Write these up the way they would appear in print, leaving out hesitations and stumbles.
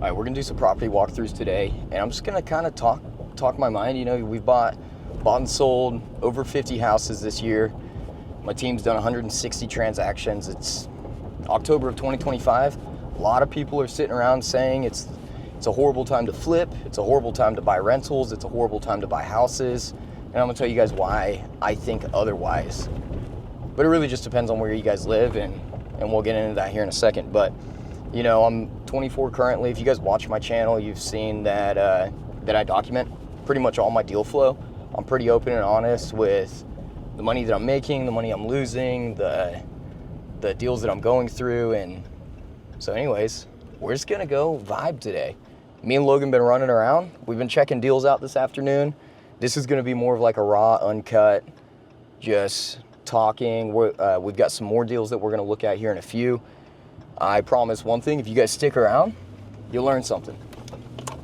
All right, we're gonna do some property walkthroughs today, and I'm just gonna kind of talk my mind. You know, we've bought and sold over 50 houses this year. My team's done 160 transactions. It's October of 2025. A lot of people are sitting around saying it's a horrible time to flip, it's a horrible time to buy rentals, it's a horrible time to buy houses, and I'm gonna tell you guys why I think otherwise. But it really just depends on where you guys live, and we'll get into that here in a second. But you know, I'm 24 currently. If you guys watch my channel, you've seen that I document pretty much all my deal flow. I'm pretty open and honest with the money that I'm making, the money I'm losing, the deals that I'm going through. And so anyways, we're just gonna go vibe today. Me and Logan been running around. We've been checking deals out this afternoon. This is gonna be more of like a raw, uncut, just talking. We've got some more deals that we're gonna look at here in a few. I promise one thing, if you guys stick around, you'll learn something.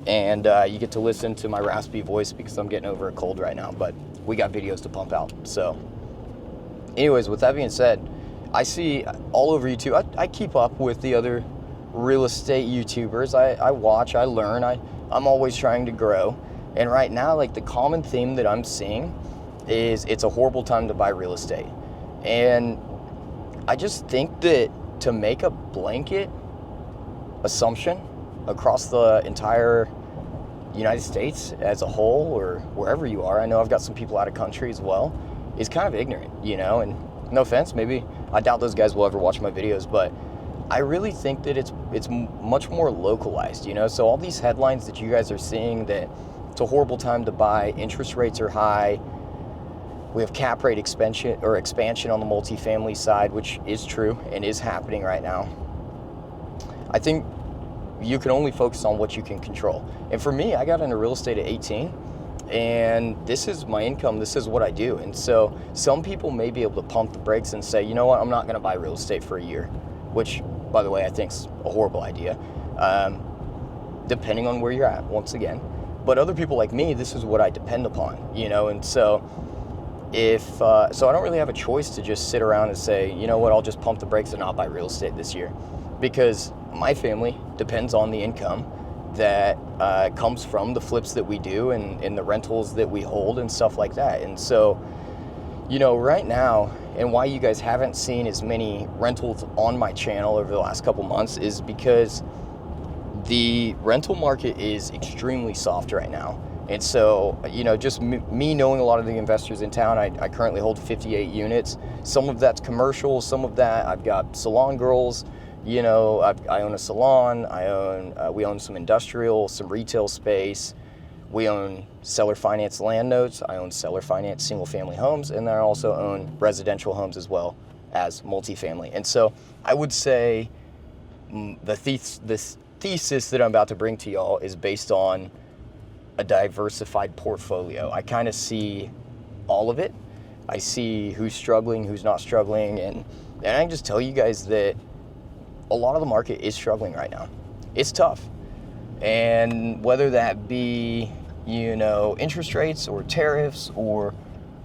And you get to listen to my raspy voice because I'm getting over a cold right now, but we got videos to pump out. So anyways, with that being said, I see all over YouTube, I keep up with the other real estate YouTubers. I watch, I learn, I'm always trying to grow. And right now, like the common theme that I'm seeing is it's a horrible time to buy real estate. And I just think that to make a blanket assumption across the entire United States as a whole, or wherever you are, I know I've got some people out of country as well, is kind of ignorant, you know, and no offense, maybe I doubt those guys will ever watch my videos, but I really think that it's much more localized, you know. So all these headlines that you guys are seeing that it's a horrible time to buy, interest rates are high, we have cap rate expansion on the multifamily side, which is true and is happening right now. I think you can only focus on what you can control. And for me, I got into real estate at 18, and this is my income, this is what I do. And so some people may be able to pump the brakes and say, you know what, I'm not gonna buy real estate for a year, which, by the way, I think is a horrible idea, depending on where you're at, once again. But other people like me, this is what I depend upon, you know. And so so I don't really have a choice to just sit around and say, you know what, I'll just pump the brakes and not buy real estate this year, because my family depends on the income that comes from the flips that we do and the rentals that we hold and stuff like that. And so, you know, right now, and why you guys haven't seen as many rentals on my channel over the last couple months is because the rental market is extremely soft right now. And so, you know, just me knowing a lot of the investors in town, I currently hold 58 units. Some of that's commercial, some of that I've got salon girls, you know, I own a salon, we own some industrial, some retail space. We own seller finance land notes. I own seller finance single family homes, and then I also own residential homes as well as multifamily. And so I would say this thesis that I'm about to bring to y'all is based on a diversified portfolio. I kind of see all of it. I see who's struggling, who's not struggling, and I can just tell you guys that a lot of the market is struggling right now. It's tough. And whether that be, you know, interest rates or tariffs or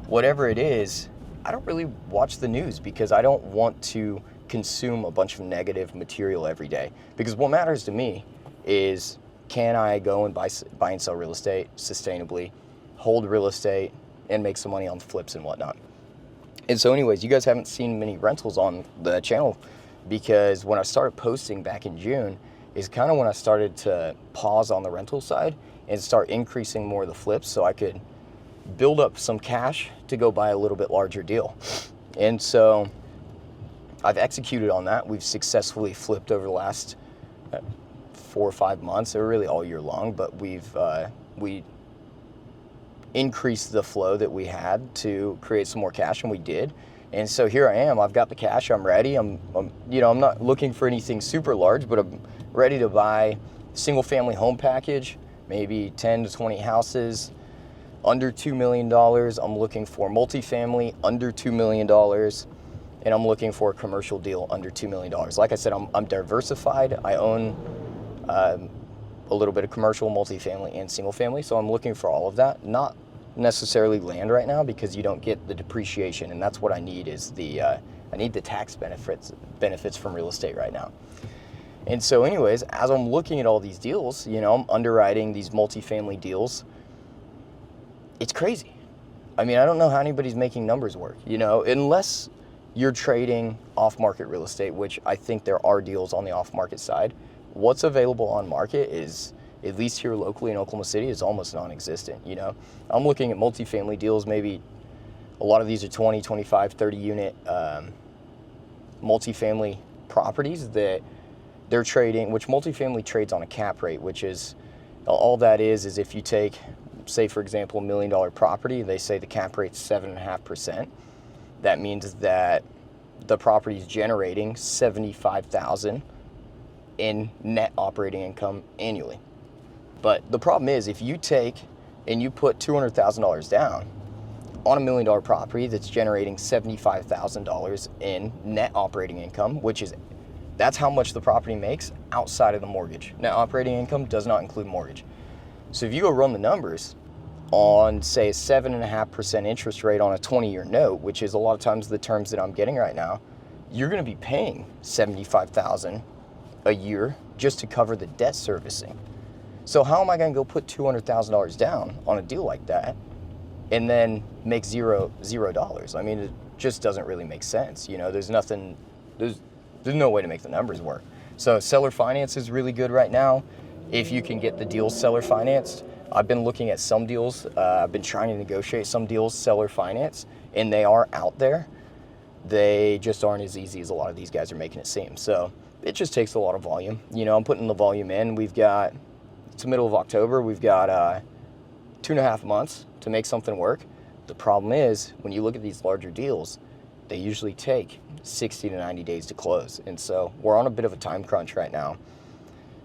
whatever it is, I don't really watch the news because I don't want to consume a bunch of negative material every day. Because what matters to me is, can I go and buy and sell real estate sustainably, hold real estate, and make some money on flips and whatnot. And so anyways, you guys haven't seen many rentals on the channel because when I started posting back in June is kind of when I started to pause on the rental side and start increasing more of the flips so I could build up some cash to go buy a little bit larger deal. And so I've executed on that. We've successfully flipped over the last 4 or 5 months, or really all year long, but we increased the flow that we had to create some more cash, and we did. And so here I am. I've got the cash. I'm ready. I'm not looking for anything super large, but I'm ready to buy single family home package, maybe 10 to 20 houses, under $2 million. I'm looking for multifamily under $2 million, and I'm looking for a commercial deal under $2 million. Like I said, I'm diversified. I own a little bit of commercial, multifamily, and single family. So I'm looking for all of that, not necessarily land right now because you don't get the depreciation, and that's what I need is I need the tax benefits from real estate right now. And so anyways, as I'm looking at all these deals, you know, I'm underwriting these multifamily deals. It's crazy. I mean, I don't know how anybody's making numbers work, you know, unless you're trading off-market real estate, which I think there are deals on the off-market side. What's available on market is, at least here locally in Oklahoma City, is almost non-existent, you know. I'm looking at multifamily deals, maybe a lot of these are 20, 25, 30 unit multifamily properties that they're trading, which multifamily trades on a cap rate, which is, all that is if you take, say for example, $1 million property, they say the cap rate's 7.5%. That means that the property is generating $75,000 in net operating income annually. But the problem is, if you take and you put $200,000 down on a $1 million property that's generating $75,000 in net operating income, that's how much the property makes outside of the mortgage. Net operating income does not include mortgage. So if you go run the numbers on, say, a 7.5% interest rate on a 20-year note, which is a lot of times the terms that I'm getting right now, you're going to be paying $75,000 a year just to cover the debt servicing. So how am I going to go put $200,000 down on a deal like that and then make zero dollars? I mean, it just doesn't really make sense. You know, there's no way to make the numbers work. So seller finance is really good right now. If you can get the deals seller financed, I've been looking at some deals. I've been trying to negotiate some deals seller finance, and they are out there. They just aren't as easy as a lot of these guys are making it seem. So it just takes a lot of volume. You know, I'm putting the volume in. It's the middle of October. We've got 2.5 months to make something work. The problem is, when you look at these larger deals, they usually take 60 to 90 days to close. And so we're on a bit of a time crunch right now.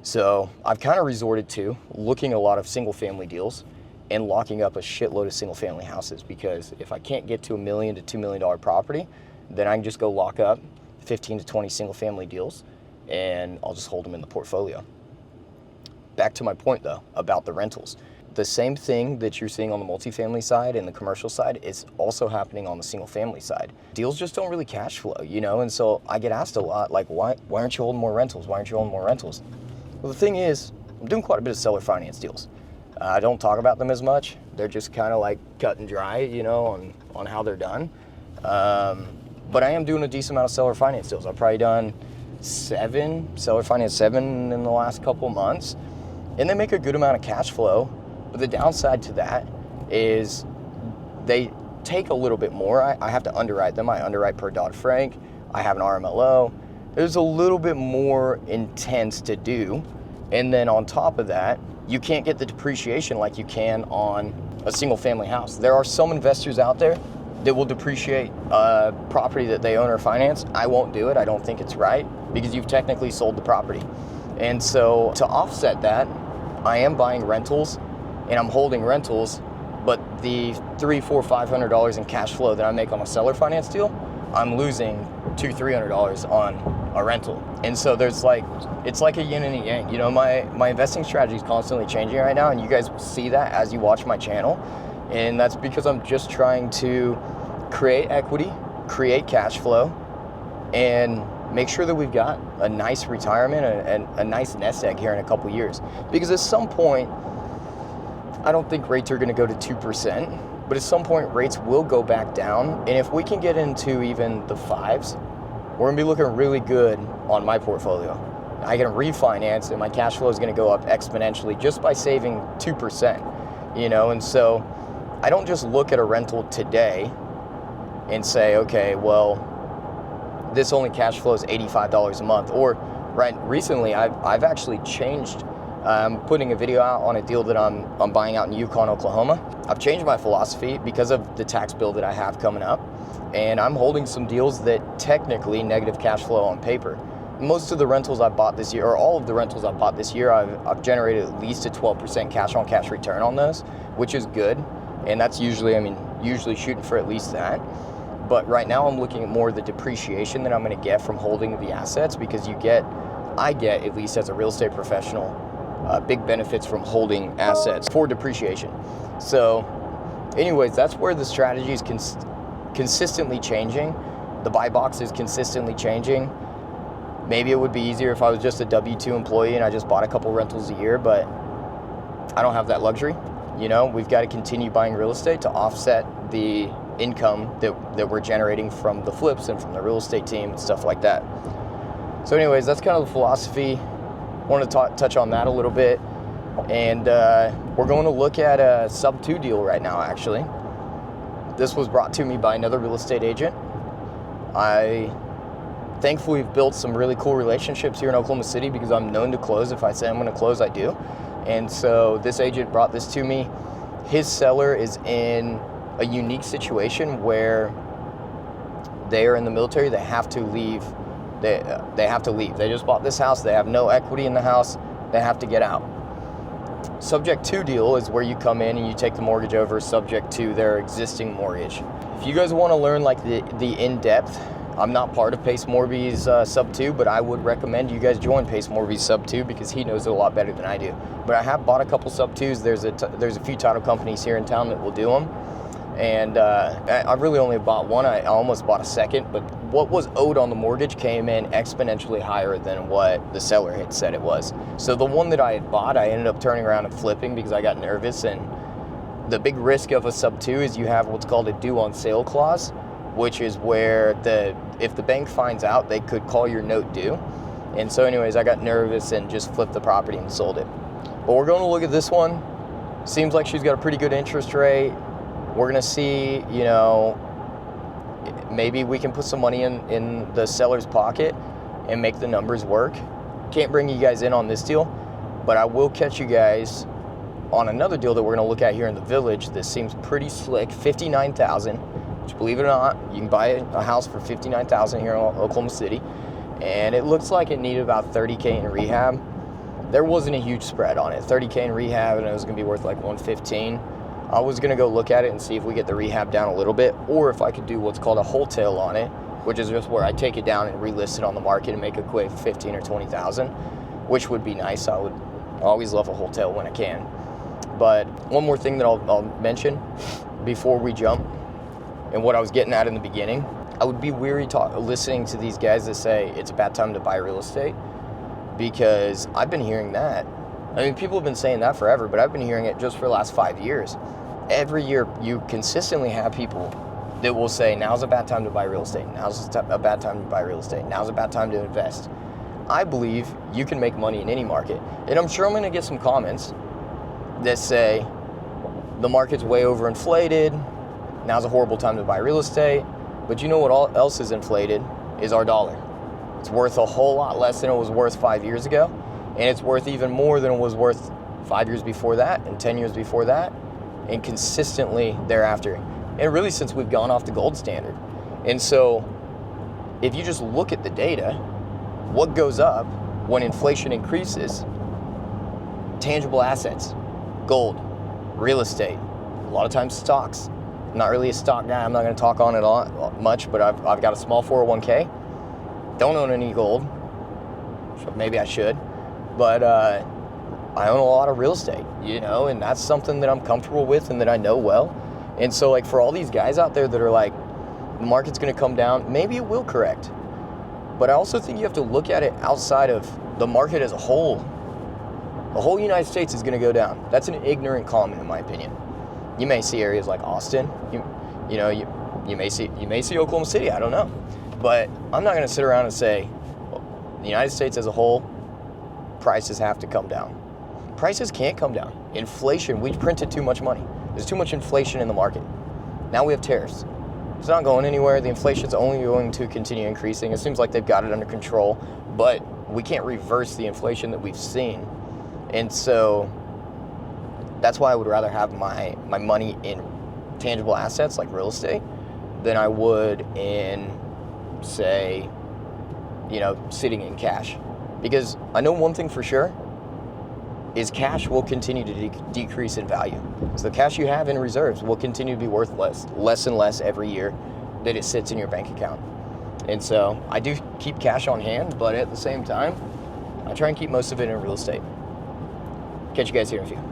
So I've kind of resorted to looking at a lot of single family deals and locking up a shitload of single family houses, because if I can't get to $1 million to $2 million property, then I can just go lock up 15 to 20 single family deals and I'll just hold them in the portfolio. Back to my point though, about the rentals. The same thing that you're seeing on the multifamily side and the commercial side is also happening on the single family side. Deals just don't really cash flow, you know? And so I get asked a lot, like, why aren't you holding more rentals? Why aren't you holding more rentals? Well, the thing is, I'm doing quite a bit of seller finance deals. I don't talk about them as much. They're just kind of like cut and dry, you know, on how they're done. But I am doing a decent amount of seller finance deals. I've probably done 7 seller finance in the last couple months, and they make a good amount of cash flow. But the downside to that is they take a little bit more. I have to underwrite them. I underwrite per Dodd-Frank. I have an RMLO. There's a little bit more intense to do. And then on top of that, you can't get the depreciation like you can on a single family house. There are some investors out there that will depreciate a property that they own or finance. I won't do it. I don't think it's right, because you've technically sold the property. And so to offset that, I am buying rentals and I'm holding rentals, but the $300, $400, $500 in cash flow that I make on a seller finance deal, I'm losing $200, $300 on a rental. And so it's like a yin and a yang. You know, my investing strategy is constantly changing right now, and you guys will see that as you watch my channel. And that's because I'm just trying to create equity, create cash flow, and make sure that we've got a nice retirement and a nice nest egg here in a couple years. Because at some point, I don't think rates are going to go to 2%, but at some point rates will go back down. And if we can get into even the 5s, we're going to be looking really good on my portfolio. I can refinance and my cash flow is going to go up exponentially just by saving 2%, you know? And so I don't just look at a rental today and say, okay, well, this only cash flows $85 a month. Or recently I've actually changed. I'm putting a video out on a deal that I'm buying out in Yukon, Oklahoma. I've changed my philosophy because of the tax bill that I have coming up, and I'm holding some deals that technically negative cash flow on paper. Most of the rentals I bought this year, or all of the rentals I bought this year, I've generated at least a 12% cash on cash return on those, which is good. And that's usually shooting for at least that. But right now I'm looking at more of the depreciation that I'm going to get from holding the assets, because I get, at least as a real estate professional, big benefits from holding assets for depreciation. So anyways, that's where the strategy is consistently changing. The buy box is consistently changing. Maybe it would be easier if I was just a W-2 employee and I just bought a couple rentals a year, but I don't have that luxury. You know, we've got to continue buying real estate to offset the income that we're generating from the flips and from the real estate team and stuff like that. So anyways, that's kind of the philosophy. Wanted to touch on that a little bit. And we're going to look at a sub-2 deal right now, actually. This was brought to me by another real estate agent. I thankfully have built some really cool relationships here in Oklahoma City because I'm known to close. If I say I'm going to close, I do. And so this agent brought this to me. His seller is in a unique situation where they are in the military. They have to leave. They have to leave. They just bought this house. They have no equity in the house. They have to get out. Subject to deal is where you come in and you take the mortgage over subject to their existing mortgage. If you guys want to learn like the in-depth, I'm not part of Pace Morby's sub-2, but I would recommend you guys join Pace Morby's sub-2 because he knows it a lot better than I do. But I have bought a couple sub-2s. There's a few title companies here in town that will do them. And I really only bought one. I almost bought a second, but what was owed on the mortgage came in exponentially higher than what the seller had said it was. So the one that I had bought, I ended up turning around and flipping because I got nervous. And the big risk of a sub-2 is you have what's called a due on sale clause, which is where if the bank finds out, they could call your note due. And so anyways, I got nervous and just flipped the property and sold it. But we're going to look at this one. Seems like she's got a pretty good interest rate. We're going to see, you know, maybe we can put some money in the seller's pocket and make the numbers work. Can't bring you guys in on this deal, but I will catch you guys on another deal that we're going to look at here in the Village. This seems pretty slick. $59,000, which, believe it or not, you can buy a house for $59,000 here in Oklahoma City, and it looks like it needed about $30K in rehab. There wasn't a huge spread on it. $30K in rehab, and it was going to be worth like $115,000. I was going to go look at it and see if we get the rehab down a little bit, or if I could do what's called a wholesale on it, which is just where I take it down and relist it on the market and make a quick $15,000 or $20,000, which would be nice. I would always love a wholesale when I can. But one more thing that I'll mention before we jump, and what I was getting at in the beginning, I would be weary listening to these guys that say it's a bad time to buy real estate, because I've been hearing that. I mean, people have been saying that forever, but I've been hearing it just for the last 5 years. Every year, you consistently have people that will say, now's a bad time to buy real estate. Now's a bad time to buy real estate. Now's a bad time to invest. I believe you can make money in any market. And I'm sure I'm going to get some comments that say, the market's way overinflated. Now's a horrible time to buy real estate. But you know what else is inflated is our dollar. It's worth a whole lot less than it was worth 5 years ago. And it's worth even more than it was worth 5 years before that and 10 years before that, and consistently thereafter. And really since we've gone off the gold standard. And so if you just look at the data, what goes up when inflation increases? Tangible assets, gold, real estate, a lot of times stocks. I'm not really a stock guy. I'm not going to talk on it much, but I've got a small 401k. Don't own any gold. Maybe I should. But I own a lot of real estate, you know, and that's something that I'm comfortable with and that I know well. And so, like, for all these guys out there that are like, the market's going to come down, maybe it will correct. But I also think you have to look at it outside of the market as a whole. The whole United States is going to go down. That's an ignorant comment, in my opinion. You may see areas like Austin. You may see Oklahoma City. I don't know. But I'm not going to sit around and say, well, the United States as a whole, prices have to come down. Prices can't come down. Inflation, we printed too much money. There's too much inflation in the market. Now we have tariffs. It's not going anywhere. The inflation's only going to continue increasing. It seems like they've got it under control, but we can't reverse the inflation that we've seen. And so that's why I would rather have my money in tangible assets like real estate than I would in, say, sitting in cash. Because I know one thing for sure is cash will continue to decrease in value. So the cash you have in reserves will continue to be worth less and less every year that it sits in your bank account. And so I do keep cash on hand, but at the same time, I try and keep most of it in real estate. Catch you guys here in a few.